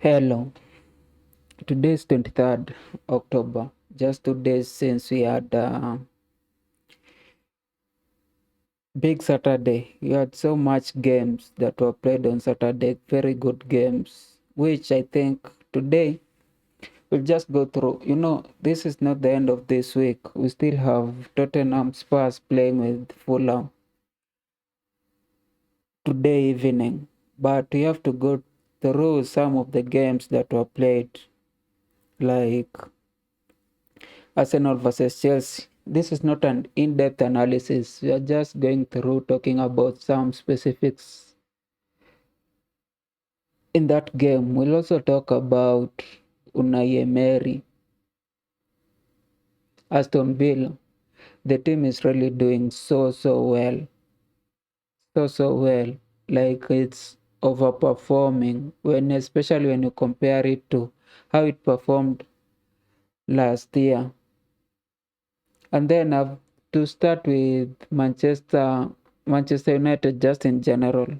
Hello, today is 23rd October, just 2 days since we had big Saturday. We had so much games that were played on Saturday, very good games, which I think today we'll just go through. This is not the end of this week. We still have Tottenham Spurs playing with Fulham today evening, but we have to go through some of the games that were played, like Arsenal versus Chelsea. This is not an in-depth analysis. We are just going through talking about some specifics in that game. We'll also talk about Unai Emery, Aston Villa. The team is really doing so well. So well. Like it's overperforming especially when you compare it to how it performed last year. And then I've to start with Manchester United just in general.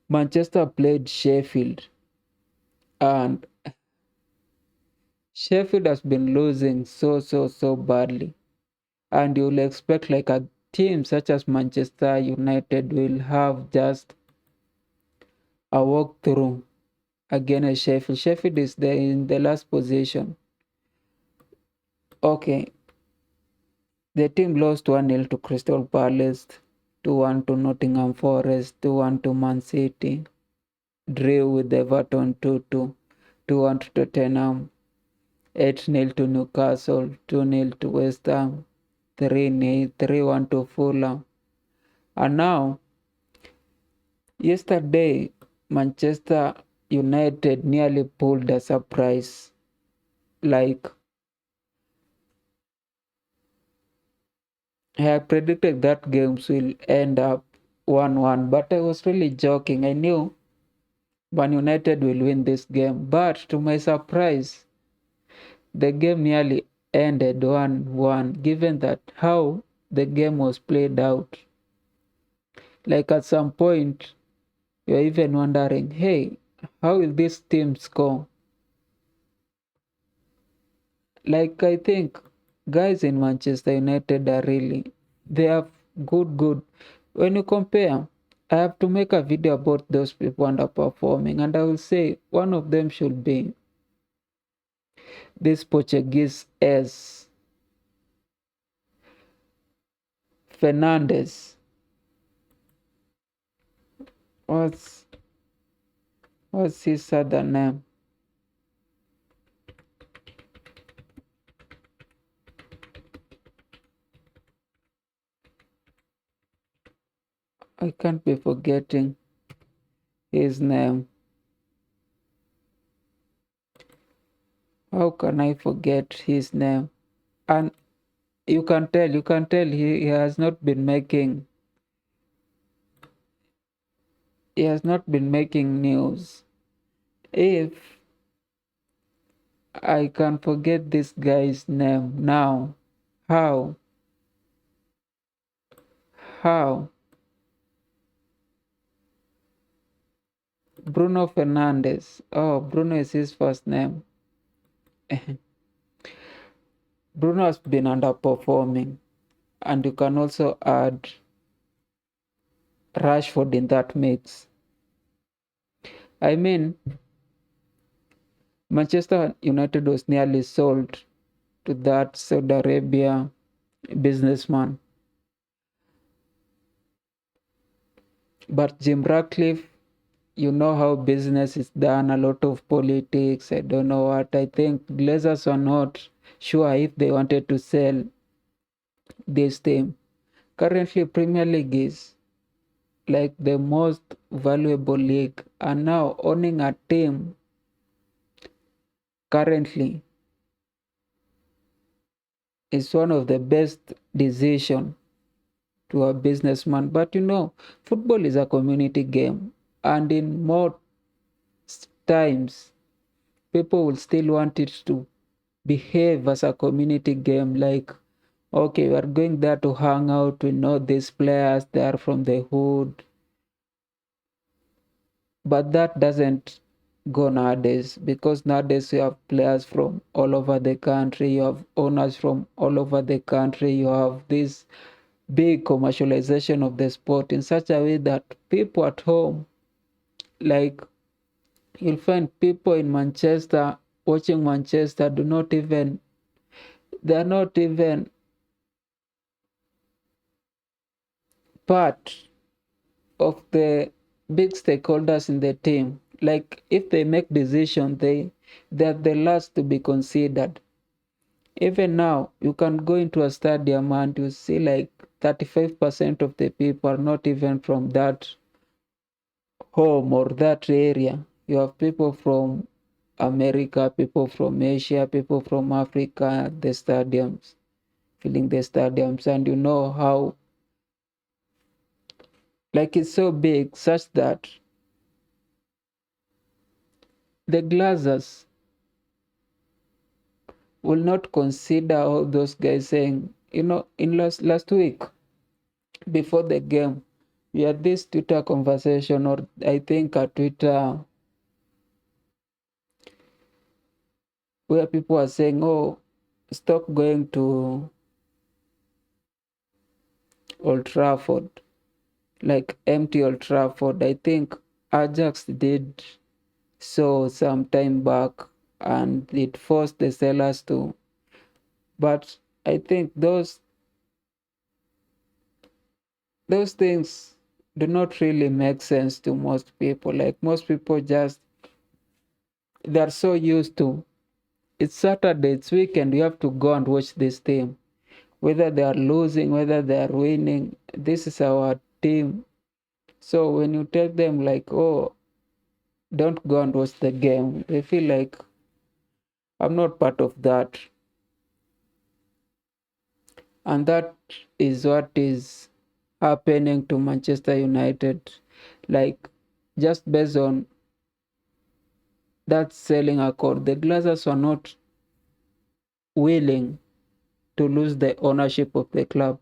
Manchester played Sheffield, and Sheffield has been losing so badly. And you'll expect like a team such as Manchester United will have just a walkthrough against Sheffield. Sheffield is there in the last position. Okay, the team lost 1-0 to Crystal Palace, 2-1 to Nottingham Forest, 2-1 to Man City, drew with Everton 2-2, 2-1 to Tottenham, 8-0 to Newcastle, 2-0 to West Ham, 3-0, 3-1 to Fulham. And now, yesterday, Manchester United nearly pulled a surprise. Like, I had predicted that games will end up 1-1, but I was really joking. I knew Man United will win this game, but to my surprise, the game nearly ended 1-1, given that how the game was played out. Like at some point, you're even wondering, hey, how will this team score? Like I think guys in Manchester United are really, they are good. When you compare, I have to make a video about those people underperforming, and I will say one of them should be this Portuguese as Fernandez. What's his other name? I can't be forgetting his name. How can I forget his name? And you can tell he has not been making news. If I can forget this guy's name now, how? Bruno Fernandes. Oh, Bruno is his first name. Bruno has been underperforming, and you can also add Rashford in that mix. I mean, Manchester United was nearly sold to that Saudi Arabia businessman. But Jim Ratcliffe, you know how business is done, a lot of politics, I don't know what. I think Glazers were not sure if they wanted to sell this team. Currently, Premier League is like the most valuable league, and now owning a team currently is one of the best decisions to a businessman. But football is a community game, and in more times, people will still want it to behave as a community game. Like, okay, we are going there to hang out, we know these players, they are from the hood, but that doesn't go nowadays, because nowadays you have players from all over the country, you have owners from all over the country, you have this big commercialization of the sport in such a way that people at home, like you'll find people in Manchester watching Manchester, they're not even part of the big stakeholders in the team. Like if they make decisions, they're the last to be considered. Even now, you can go into a stadium and you see like 35% of the people are not even from that home or that area. You have people from America, people from Asia, people from Africa, the stadiums, filling the stadiums, and you know how, like, it's so big such that the Glazers will not consider all those guys saying, in last week before the game, we had this Twitter conversation, or I think a Twitter, where people are saying, oh, stop going to Old Trafford, like empty Old Trafford. I think Ajax did so some time back, and it forced the sellers to. But I think those things do not really make sense to most people. Like most people just, they're so used to, it's Saturday, it's weekend, you have to go and watch this team. Whether they are losing, whether they are winning, this is our team. So when you tell them like, oh, don't go and watch the game, they feel like I'm not part of that. And that is what is happening to Manchester United. Like, just based on that selling accord, the Glazers were not willing to lose the ownership of the club.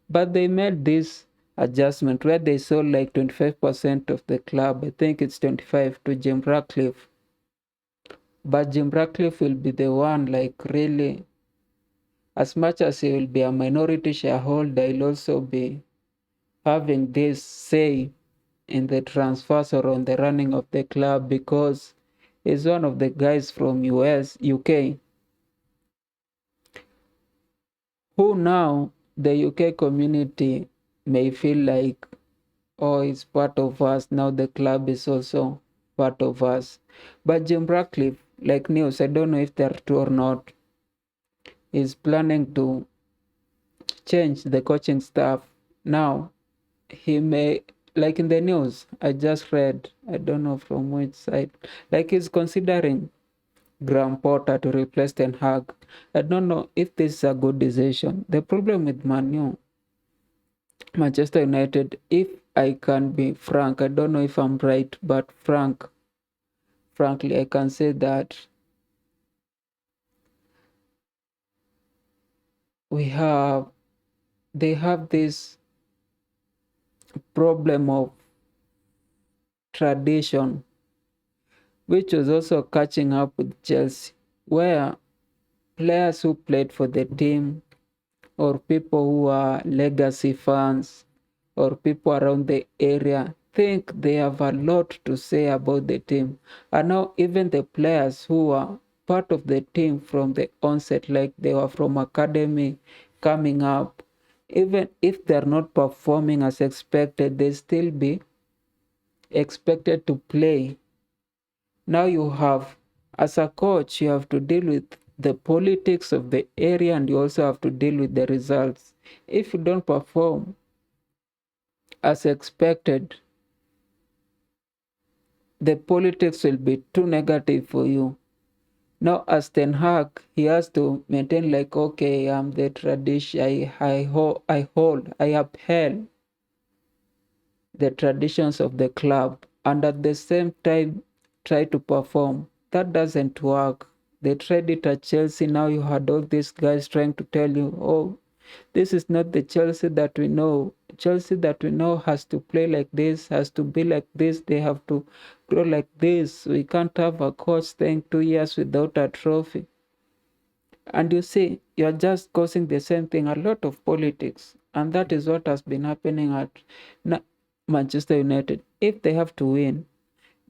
But they made this adjustment where they sold like 25% of the club. I think it's 25 to Jim Ratcliffe. But Jim Ratcliffe will be the one, like, really, as much as he will be a minority shareholder, he'll also be having this say in the transfers or on the running of the club, because he's one of the guys from UK, who now the UK community may feel like, oh, it's part of us. Now the club is also part of us. But Jim Ratcliffe, like news, I don't know if they're true or not, is planning to change the coaching staff. Now, he may, like in the news, I just read, I don't know from which side, like he's considering Graham Potter to replace Ten Hag. I don't know if this is a good decision. The problem with Manchester United, if I can be frank, I don't know if I'm right, but frankly, I can say that we have they have this problem of tradition, which was also catching up with Chelsea, where players who played for the team, or people who are legacy fans, or people around the area, think they have a lot to say about the team. And now even the players who are part of the team from the onset, like they were from academy coming up, even if they're not performing as expected, they still be expected to play. Now you have, as a coach, you have to deal with the politics of the area, and you also have to deal with the results. If you don't perform as expected, the politics will be too negative for you. Now, as Ten Hag, he has to maintain like, okay, I'm the tradition, I upheld the traditions of the club, and at the same time try to perform. That doesn't work. They tried it at Chelsea. Now you had all these guys trying to tell you, oh, this is not the Chelsea that we know. Chelsea that we know has to play like this, has to be like this, they have to grow like this. We can't have a coach staying 2 years without a trophy. And you see, you're just causing the same thing, a lot of politics. And that is what has been happening at Manchester United. If they have to win,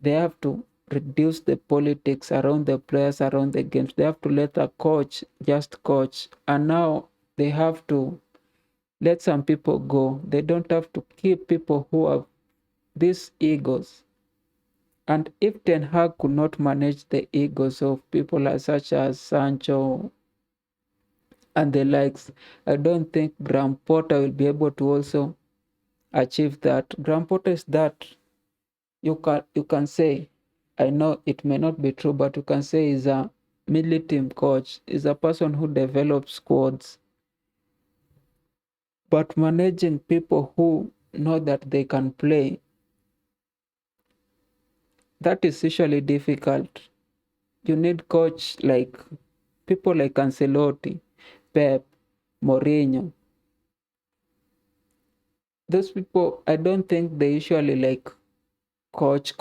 they have to reduce the politics around the players, around the games. They have to let a coach just coach. And now they have to let some people go. They don't have to keep people who have these egos. And if Ten Hag could not manage the egos of people such as Sancho and the likes, I don't think Graham Potter will be able to also achieve that. Graham Potter is that you can say, I know it may not be true, but you can say he's a middle team coach, is a person who develops squads. But managing people who know that they can play, that is usually difficult. You need coach like people like Ancelotti, Pep, Mourinho. Those people, I don't think they usually like coach.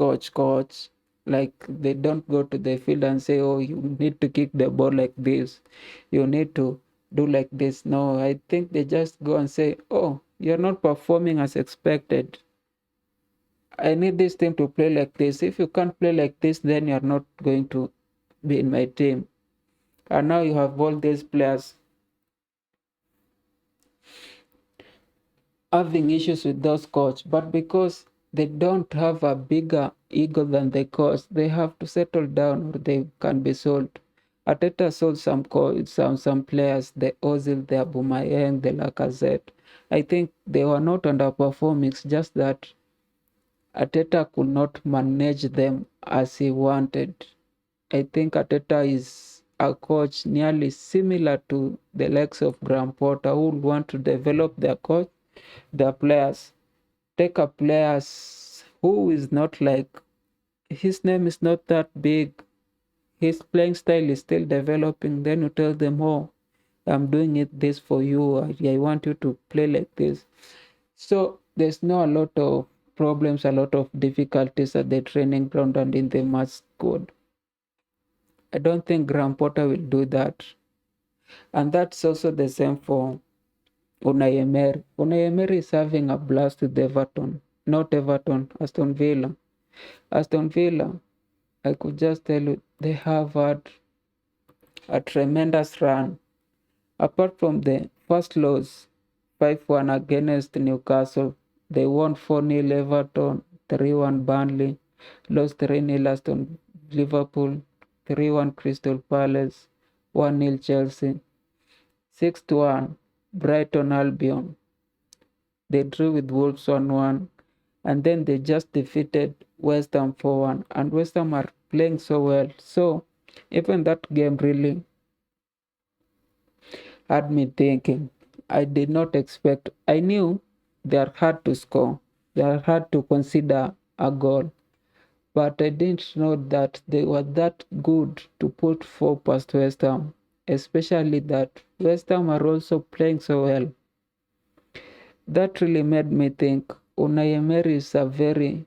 Like they don't go to the field and say, oh, you need to kick the ball like this. You need to do like this. No, I think they just go and say, oh, you're not performing as expected. I need this team to play like this. If you can't play like this, then you're not going to be in my team. And now you have all these players having issues with those coach, but because they don't have a bigger ego than the coach, they have to settle down or they can be sold. Ateta sold some players, the Ozil, the Aubameyang, the Lacazette. I think they were not underperforming. It's just that Ateta could not manage them as he wanted. I think Ateta is a coach nearly similar to the likes of Graham Potter, who would want to develop their players. Take a players who is not like, his name is not that big, his playing style is still developing, then you tell them, oh, I'm doing it this for you, I want you to play like this. So there's not a lot of problems, a lot of difficulties at the training ground and in the match squad. I don't think Graham Potter will do that. And that's also the same for Unai Emery. Unai Emery is having a blast with Aston Villa. Aston Villa, I could just tell you, they have had a tremendous run. Apart from the first loss, 5-1 against Newcastle, they won 4-0 Everton, 3-1 Burnley, lost 3-0 Aston Liverpool, 3-1 Crystal Palace, 1-0 Chelsea, 6-1 Brighton Albion. They drew with Wolves 1-1, and then they just defeated West Ham 4-1. And West Ham are playing so well. So even that game really had me thinking. I did not expect. I knew they are hard to score. They are hard to consider a goal. But I didn't know that they were that good to put four past West Ham. Especially that West Ham are also playing so well. That really made me think Unai Emery is a very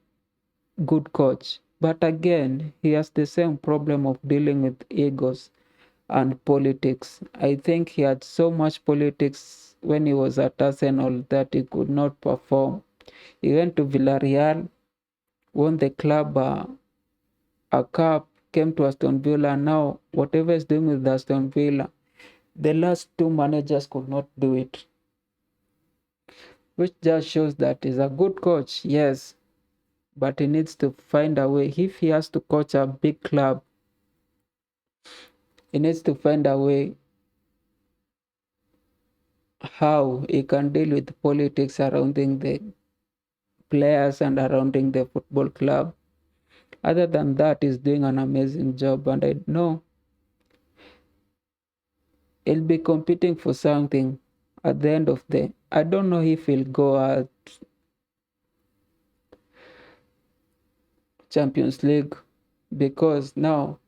good coach. But again, he has the same problem of dealing with egos and politics. I think he had so much politics when he was at Arsenal that he could not perform. He went to Villarreal, won the club a cup, came to Aston Villa. Now, whatever he's doing with Aston Villa, the last two managers could not do it, which just shows that he's a good coach, yes, but he needs to find a way. If he has to coach a big club, he needs to find a way how he can deal with politics surrounding the players and surrounding the football club. Other than that, he's doing an amazing job, and I know he'll be competing for something at the end of the. I don't know if he'll go at Champions League, because now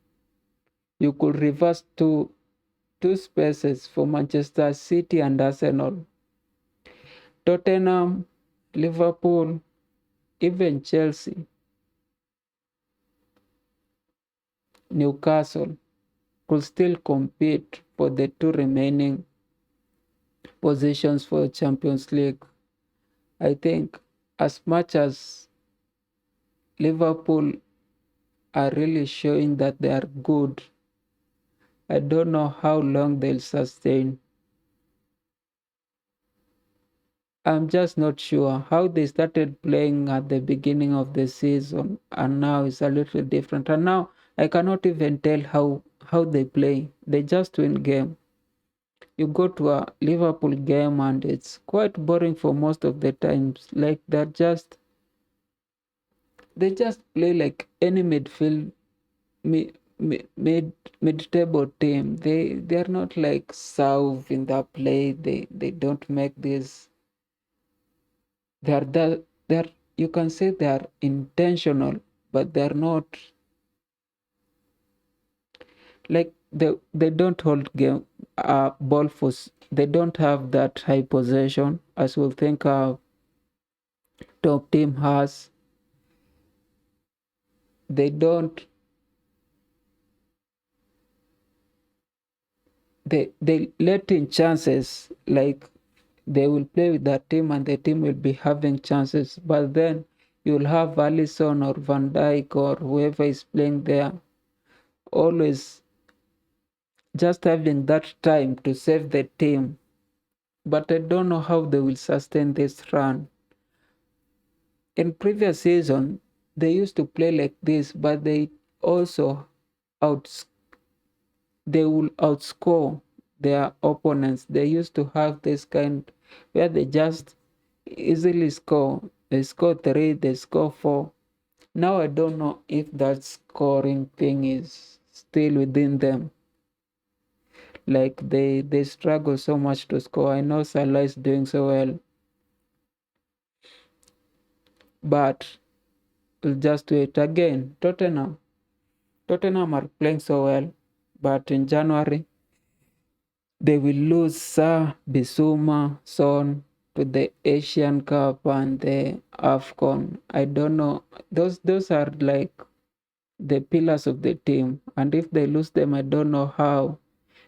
you could reverse two spaces for Manchester City and Arsenal. Tottenham Liverpool, even Chelsea, Newcastle could still compete for the two remaining positions for Champions League. I think as much as Liverpool are really showing that they are good, I don't know how long they'll sustain. I'm just not sure how they started playing at the beginning of the season and now it's a little different. And now I cannot even tell how they play. They just win game. You go to a Liverpool game and it's quite boring for most of the times. Like they just play like any midfield mid table team. They are not like solve in their play. They don't make this. They're you can say they are intentional, but they're not like they don't hold game ball for they don't have that high possession as we think top team has. They don't they let in chances, like they will play with that team and the team will be having chances, but then you'll have Allison or Van Dijk or whoever is playing there always just having that time to save the team. But I don't know how they will sustain this run. In previous season, they used to play like this, but they also out they will outscore their opponents. They used to have this kind where they just easily score. They score 3, they score 4. Now I don't know if that scoring thing is still within them. Like they struggle so much to score. I know Salah is doing so well, but we'll just wait again. Tottenham are playing so well, but in January they will lose Bissouma, Son to the Asian Cup and the AFCON. I don't know. Those are like the pillars of the team, and if they lose them, I don't know how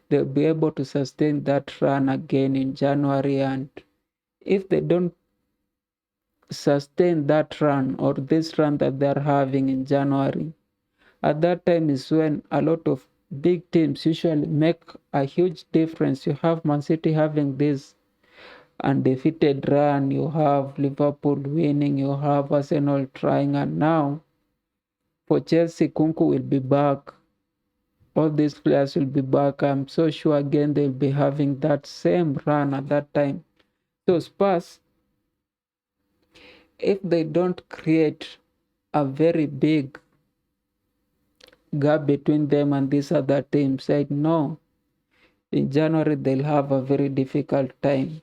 they'll be able to sustain that run again in January. And if they don't sustain that run or this run that they're having in January, at that time is when a lot of big teams usually make a huge difference. You have Man City having this undefeated run, you have Liverpool winning, you have Arsenal trying, and now for Chelsea, Kunku will be back. All these players will be back. I'm so sure again they'll be having that same run at that time. So Spurs, if they don't create a very big gap between them and these other teams, I know in January they'll have a very difficult time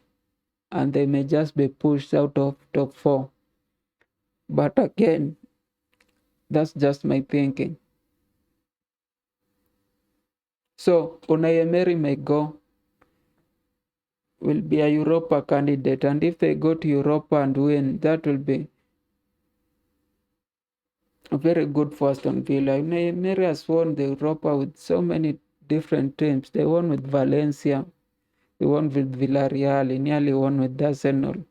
and they may just be pushed out of top 4. But again, that's just my thinking. So Unai Emery may go, will be a Europa candidate, and if they go to Europa and win, that will be very good for Aston Villa. Unai Emery has won the Europa with so many different teams. They won with Valencia, they won with Villarreal, he nearly won with Arsenal,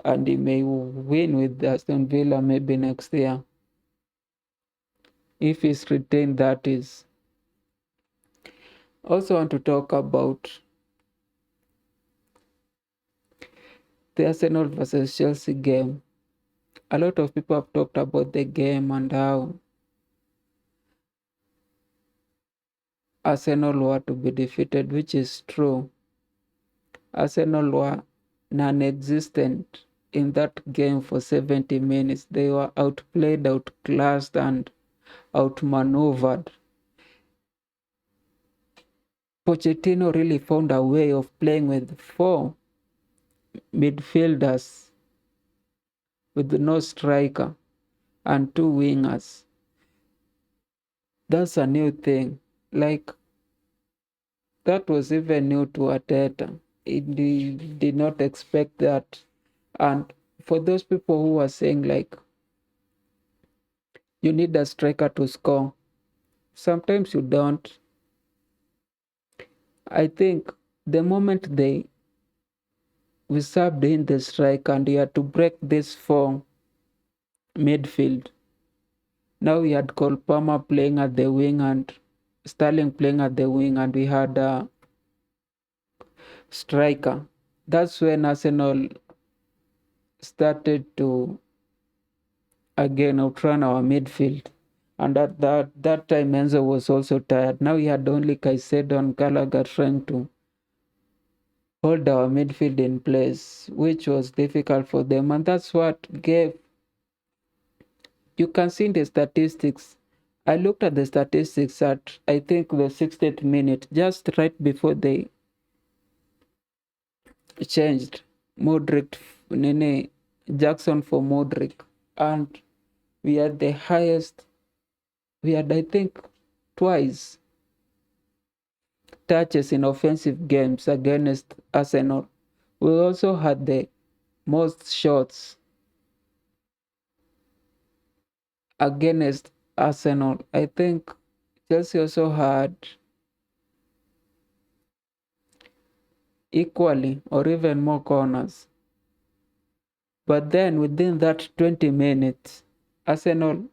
and he may win with Aston Villa maybe next year. If he's retained, that is. Also want to talk about the Arsenal versus Chelsea game. A lot of people have talked about the game and how Arsenal were to be defeated, which is true. Arsenal were non-existent in that game for 70 minutes. They were outplayed, outclassed, and outmaneuvered. Pochettino really found a way of playing with 4 midfielders with no striker and 2 wingers. That's a new thing. Like, that was even new to Arteta. He did not expect that. And for those people who are saying like you need a striker to score, sometimes you don't. I think the moment they we subbed in the strike and you had to break this for midfield. Now we had Cole Palmer playing at the wing and Sterling playing at the wing, and we had a striker. That's when Arsenal started to again outrun our midfield. And at that time, Enzo was also tired. Now we had only Caicedo and Gallagher trying to hold our midfield in place, which was difficult for them. And that's what gave, you can see in the statistics. I looked at the statistics at, I think, the 60th minute, just right before they changed Modric, Nene, Jackson for Modric. And we had the highest, we had, I think, twice touches in offensive games against Arsenal. We also had the most shots against Arsenal. I think Chelsea also had equally or even more corners. But then within that 20 minutes, Arsenal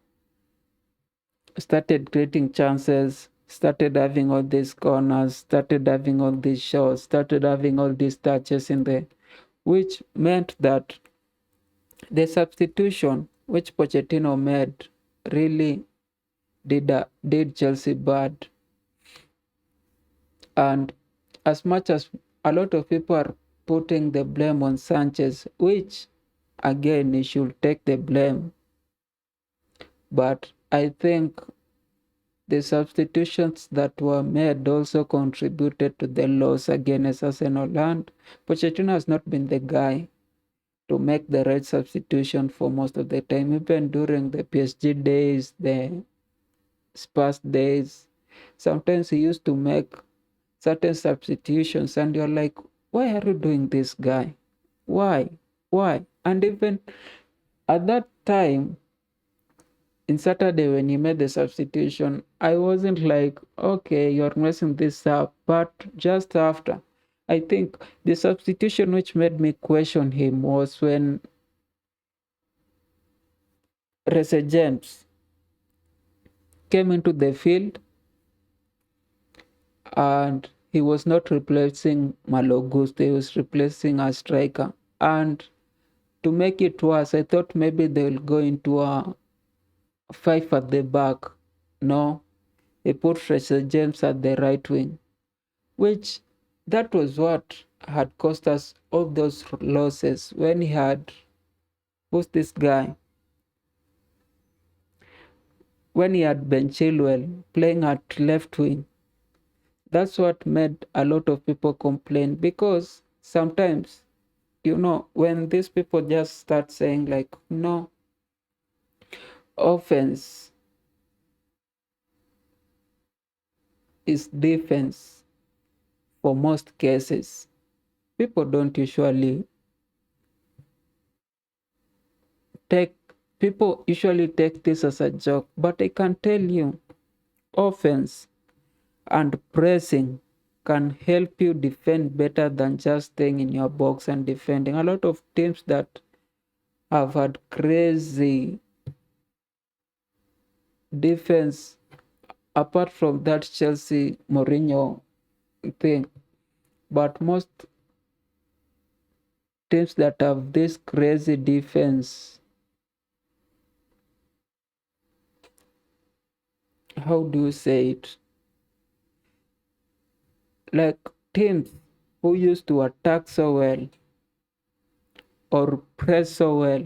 started creating chances, started having all these corners, started having all these shots, started having all these touches in there, which meant that the substitution which Pochettino made really did Chelsea bad. And as much as a lot of people are putting the blame on Sanchez, which again he should take the blame, but I think the substitutions that were made also contributed to the loss against Arsenal, and Pochettino has not been the guy to make the right substitution for most of the time, even during the PSG days, the Spurs days. Sometimes he used to make certain substitutions, and you're like, why are you doing this, guy? Why? Why? And even at that time, in Saturday when he made the substitution, I wasn't like, okay, you're messing this up. But just after, I think the substitution which made me question him was when Reece James came into the field and he was not replacing Malo Gusto, he was replacing a striker. And to make it worse, I thought maybe they'll go into a five at the back. No, he put Reece James at the right wing, which that was what had cost us all those losses when he had, who's this guy? When he had Ben Chilwell playing at left wing. That's what made a lot of people complain, because sometimes, when these people just start saying like, no, offense is defense for most cases, people don't usually take people usually take this as a joke. But I can tell you, offense and pressing can help you defend better than just staying in your box and defending. A lot of teams that have had crazy defense, apart from that Chelsea Mourinho thing, but most teams that have this crazy defense, how do you say it? Like teams who used to attack so well or press so well,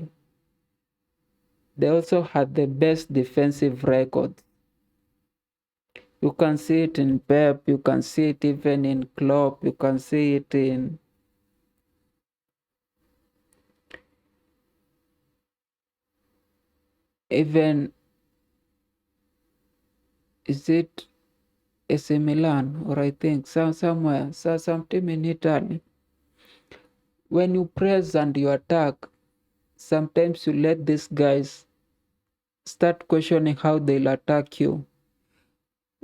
they also had the best defensive record. You can see it in Pep, you can see it even in Klopp, you can see it in even, is it AC Milan, or I think somewhere, some team in Italy. When you press and you attack, sometimes you let these guys start questioning how they'll attack you.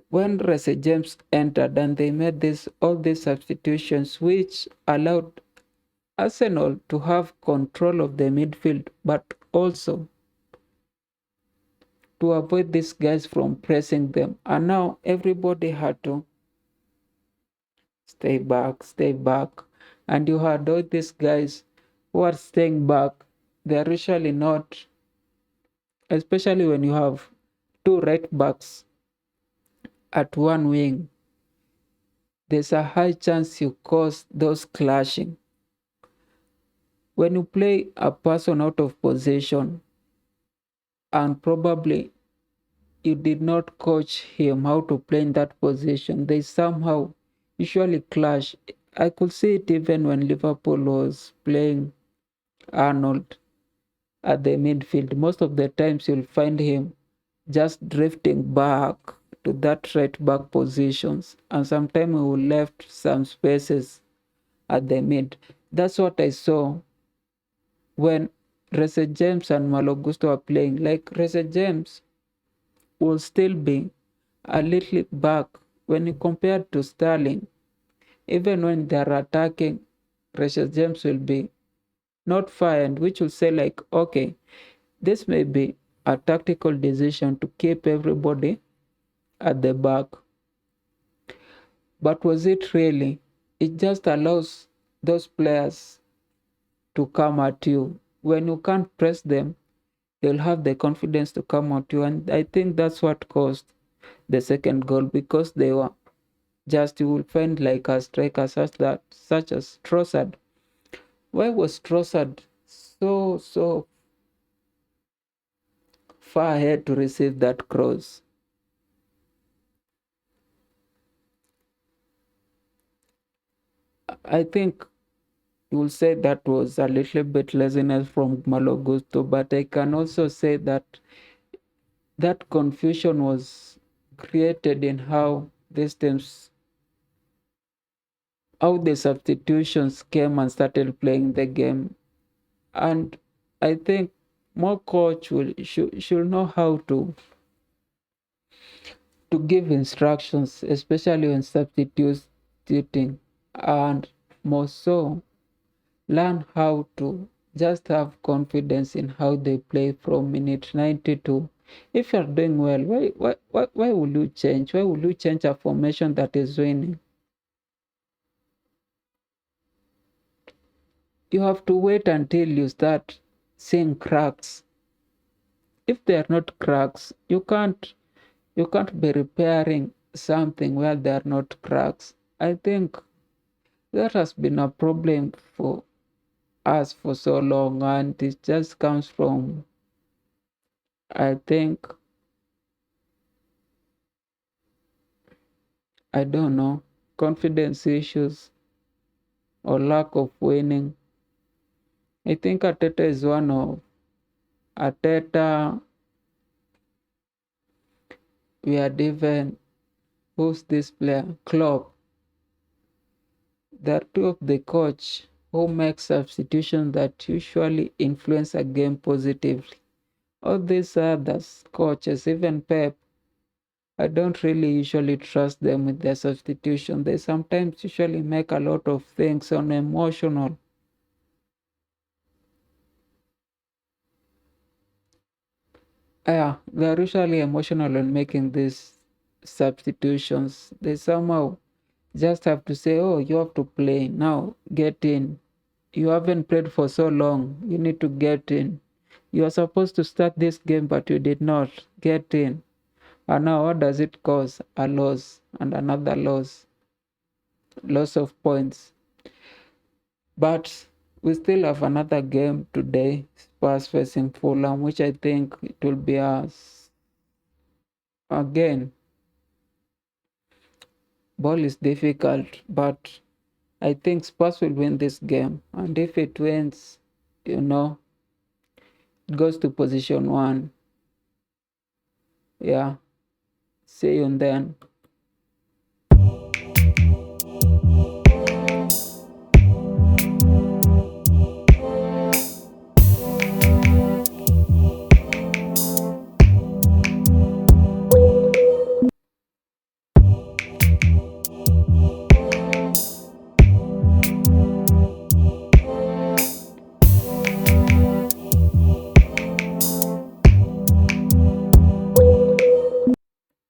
When Reece James entered and they made all these substitutions which allowed Arsenal to have control of the midfield, but also to avoid these guys from pressing them. And now everybody had to stay back, stay back. And you had all these guys who are staying back. They are usually not, especially when you have two right backs at one wing, there's a high chance you cause those clashing. When you play a person out of position and probably you did not coach him how to play in that position, they somehow usually clash. I could see it even when Liverpool was playing Arnold at the midfield. Most of the times you'll find him just drifting back to that right back positions, and sometimes we will left some spaces at the mid. That's what I saw when Reece James and Malo Gusto are playing. Like Reece James will still be a little back when you compare to Sterling. Even when they are attacking, Reece James will be not far, and which will say like, okay, this may be a tactical decision to keep everybody at the back. But was it really? It just allows those players to come at you. When you can't press them, they'll have the confidence to come at you. And I think that's what caused the second goal, because they were just, you will find like a striker such as Trossard. Why was Trossard so far ahead to receive that cross? I think you will say that was a little bit laziness from Malo Gusto, but I can also say that that confusion was created in how these teams, how the substitutions came and started playing the game. And I think more coach should know how to give instructions, especially when substituting, and more so learn how to just have confidence in how they play from minute 92. If you're doing well, why will you change? Why will you change a formation that is winning? You have to wait until you start seeing cracks. If they are not cracks, you can't be repairing something where there are not cracks. I think that has been a problem for us for so long, and it just comes from, I think, I don't know, confidence issues or lack of winning. I think Ateta is one of Ateta. We had even, who's this player? Klopp. There are two of the coach who make substitutions that usually influence a game positively. All these others coaches, even Pep, I don't really usually trust them with their substitution. They sometimes usually make a lot of things on emotional. Yeah, they're usually emotional when making these substitutions. They somehow just have to say, oh, you have to play. Now get in. You haven't played for so long. You need to get in. You are supposed to start this game, but you did not. Get in. And now what does it cause? A loss and another loss. Loss of points. But we still have another game today, Spurs facing Fulham, which I think it will be us. Again, ball is difficult, but I think Spurs will win this game. And if it wins, it goes to position 1. Yeah, see you then.